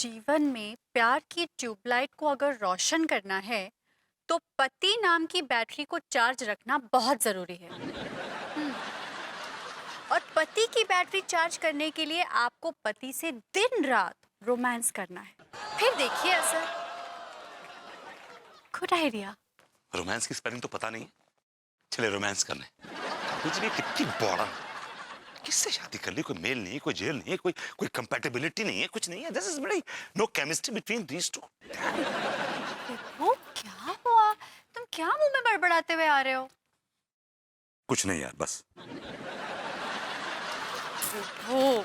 जीवन में प्यार की ट्यूबलाइट को अगर रोशन करना है तो पति नाम की बैटरी को चार्ज रखना बहुत जरूरी है। और पति की बैटरी चार्ज करने के लिए आपको पति से दिन रात रोमांस करना है, फिर देखिए असर। Good idea. रोमांस की स्पेलिंग तो पता नहीं है, चले रोमांस करने। कुछ नहीं, कितनी बड़ा, किससे शादी कर ली? कोई मेल नहीं, कोई जेल नहीं, कोई कंपैटिबिलिटी नहीं है, कुछ नहीं है। This is very no chemistry between these two. वो क्या हुआ? तुम क्या मुंह में बड़बड़ाते हुए आ रहे हो? कुछ नहीं यार, बस। वो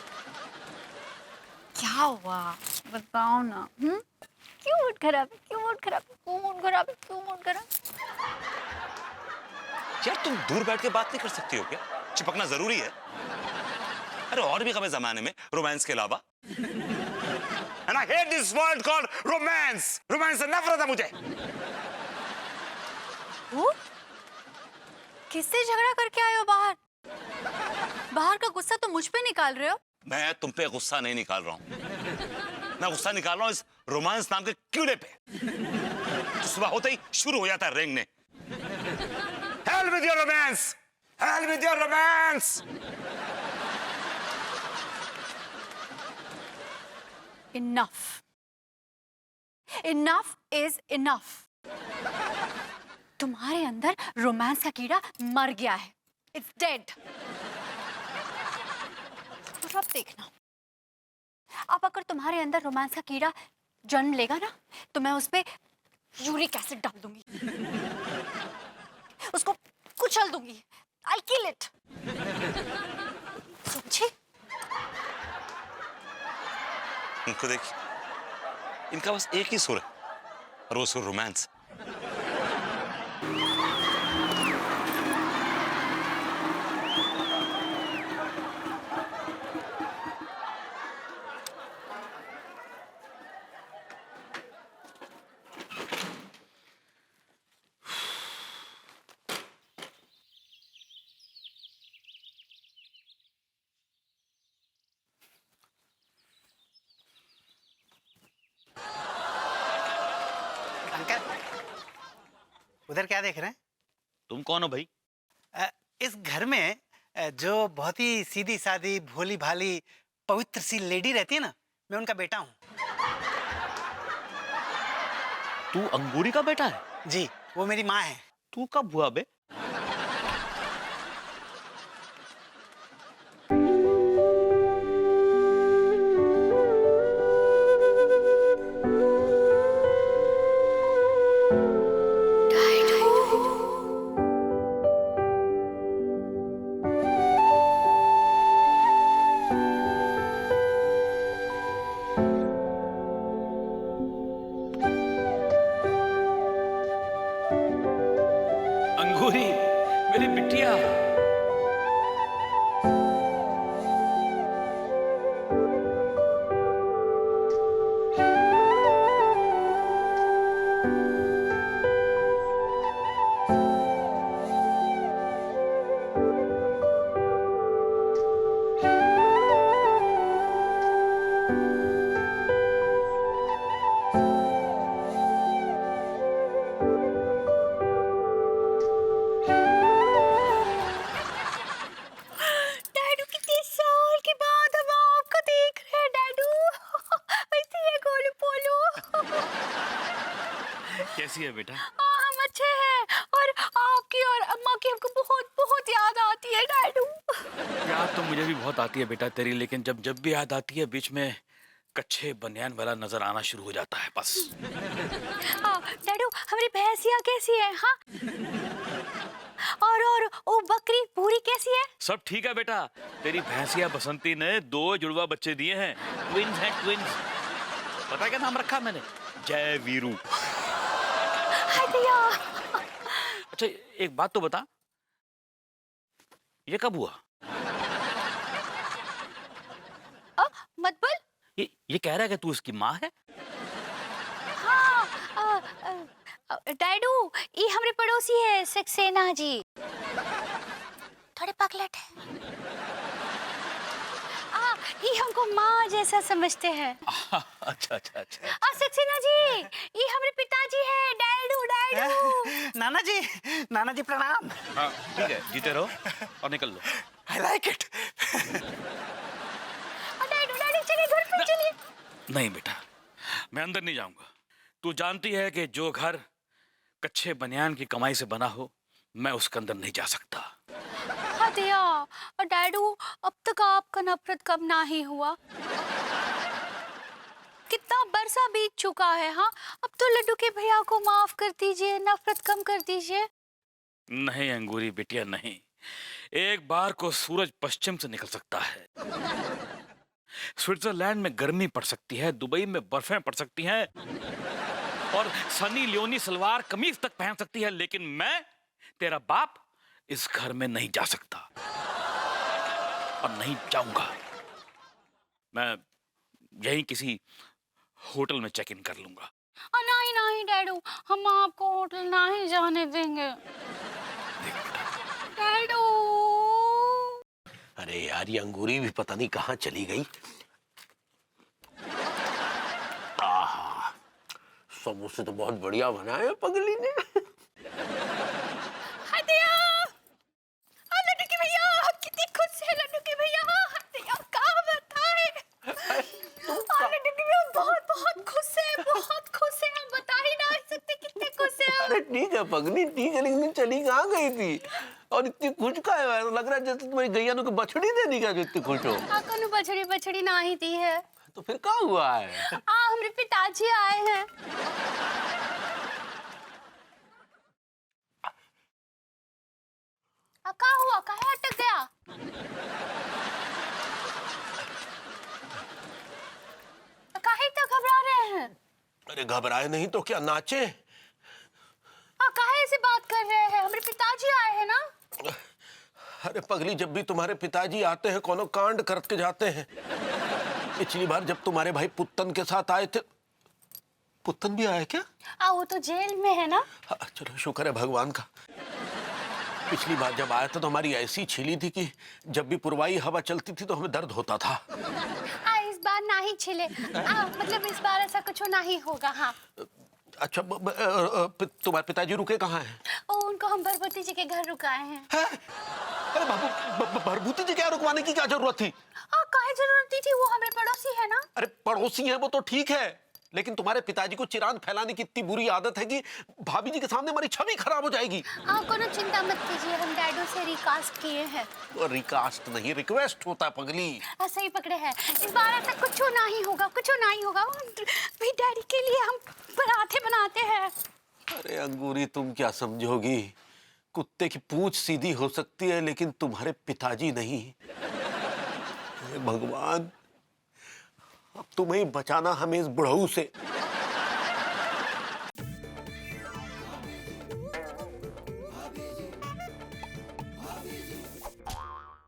क्या हुआ बताओ ना। क्यों मूड खराब है? क्यों मूड खराब है? क्यों मूड खराब है? क्यों मूड खराब? यार तुम दूर बैठ के बात नहीं कर सकती हो क्या? चिपकना जरूरी है। अरे और भी कम जमाने में रोमांस के अलावा। And I hate this word called romance. Romance से नफरत है मुझे। वो किससे झगड़ा करके आए हो बाहर? बाहर का गुस्सा तो मुझ पे निकाल रहे हो। मैं तुम पे गुस्सा नहीं निकाल रहा हूं, मैं गुस्सा निकाल रहा हूं इस रोमांस नाम के कीड़े पे, जो सुबह होते ही शुरू हो जाता है रेंगने। Hell with your romance! Hell with your romance! Enough. Enough is enough. तुम्हारे अंदर रोमांस का कीड़ा मर गया है। It's dead. और अब देखना, अब अगर तुम्हारे अंदर रोमांस का कीड़ा जन्म लेगा ना, तो मैं उस पे यूरिक एसिड डाल दूंगी, उसको कुचल दूंगी। I'll kill it. समझे? इनको देखिए, इनका बस एक ही सुर है, और वो सुर रोमांस। अंकल, उधर क्या देख रहे हैं? तुम कौन हो भाई? इस घर में जो बहुत ही सीधी सादी भोली भाली पवित्र सी लेडी रहती है ना, मैं उनका बेटा हूँ। तू अंगूरी का बेटा है? जी, वो मेरी माँ है। तू कब हुआ बे? अंगूरी, मेरी बिटिया। डैडू, कितने साल के बाद हम आपको देख रहे हैं डैडू। ऐसे ही है गोलू पोलू। कैसी है बेटा? हम अच्छे हैं, और आपकी और अम्मा की हमको बहुत बहुत याद आती है डैडू। याद तो मुझे भी बहुत आती है बेटा तेरी, लेकिन जब जब भी याद आती है बीच में कच्चे बनियान वाला नजर आना शुरू हो जाता है बस। डैडू, हमारी भैंसिया कैसी है? हाँ, और वो बकरी पूरी कैसी है? सब ठीक है बेटा। तेरी भैंसिया बसंती ने 2 जुड़वा बच्चे दिए हैं, ट्विन्स हैं, ट्विन्स। पता है क्या नाम रखा मैंने? जय वीरू। हाय भैया। अच्छा एक बात तो बता, ये कब हुआ? मतबल? ये कह रहा है कि तू इसकी माँ है? हाँ, डैडू, ये हमारे पड़ोसी है सक्सेना जी, थोड़े पगलट है। ये हमको माँ जैसा समझते हैं। अच्छा अच्छा अच्छा। सक्सेना जी, ये हमारे पिताजी है, डैडू डैडू। नाना जी प्रणाम। हाँ ठीक है, जीते रहो और निकल लो। I like it. डैडू डैडी चलिए घर पे चलिए। नहीं बेटा, मैं अंदर नहीं जाऊंगा। तू जानती है कि जो घर कच्चे बनियान की कमाई से बना हो, मैं उसके अंदर नहीं जा सकता। हाँ दिया, और डैडू अब तक आपका नफरत कब ना ही हुआ? कितना बरसा बीत चुका है। हाँ, अब तो लड्डू के भैया को माफ कर दीजिए, नफरत कम कर दीजिए। नहीं अंगूरी बिटिया नहीं, एक बार को सूरज पश्चिम से निकल सकता है। स्विट्जरलैंड में गर्मी पड़ सकती है, दुबई में बर्फें पड़ सकती हैं, और सनी लियोनी सलवार कमीज तक पहन सकती है, लेकिन मैं तेरा बाप इस घर में नहीं जा सकता और नहीं जाऊंगा। मैं यहीं किसी होटल में चेक इन कर लूंगा। नहीं नहीं डैडू, हम आपको होटल नहीं जाने देंगे। डैडू अरे यार, ये अंगूरी भी पता नहीं कहाँ चली गई। आहा, समोसे तो बहुत बढ़िया बनाए पगली ने। लड्डू के भैया कितनी खुश है। लड्डू के भैया कहाँ बताए। लड्डू के भैया बहुत बहुत खुश है, बहुत खुश है। हम बता ही नहीं सकते कितने खुश है। अरे ठीक है पगली, ठीक है, लेकिन चली कहाँ गई थी और इतनी खुश का है? लग रहा है जैसे तुम्हारी गैया को बछड़ी देने का जो इतनी खुश हो। कनु बछड़ी बछड़ी ना ही दी है। तो फिर क्या हुआ है? हमारे पिताजी आए हैं। क्या हुआ, कहाँ अटक गया? काहे इतना घबरा रहे हैं? अरे घबराए नहीं तो क्या, नाचे? काहे ऐसे बात कर रहे हैं? हमारे पिताजी आए हैं ना। अरे पगली, जब भी तुम्हारे पिताजी आते हैं कोनो कांड करके जाते हैं। पिछली बार जब तुम्हारे भाई पुत्तन के साथ आए थे। पुत्तन भी आया क्या? वो तो जेल में है ना। चलो शुक्र है भगवान का। पिछली बार जब आया था तो हमारी ऐसी छिली थी कि जब भी पुरवाई हवा चलती थी तो हमें दर्द होता था। इस बार ना ही छिले। मतलब इस बार ऐसा कुछ नहीं होगा। हाँ अच्छा, तुम्हारे पिताजी रुके कहाँ हैं? उनको हम भरभूति जी के घर रुकाए हैं। अरे बाबू, भरभूति जी क्या रुकवाने की क्या जरूरत थी? काहे जरूरत थी? वो हमारे पड़ोसी है ना। अरे पड़ोसी है वो तो ठीक है, लेकिन तुम्हारे पिताजी को चिराग फैलाने की इतनी बुरी आदत है कि भाभी जी के सामने हमारी छवि खराब हो जाएगी। आप कोनो चिंता मत कीजिए, हम डैडू से रिकास्ट किए हैं। रिकास्ट नहीं, रिक्वेस्ट होता पगली। सही पकड़े हैं। इस बार ऐसा कुछ नहीं होगा, कुछ नहीं होगा। भी डैडी के लिए हम पराठे बनाते हैं। अरे अंगूरी, तुम क्या समझोगी? कुत्ते की पूंछ सीधी हो सकती है लेकिन तुम्हारे पिताजी नहीं। भगवान, अब तुम्हें बचाना हमें इस बुढ़ऊ से।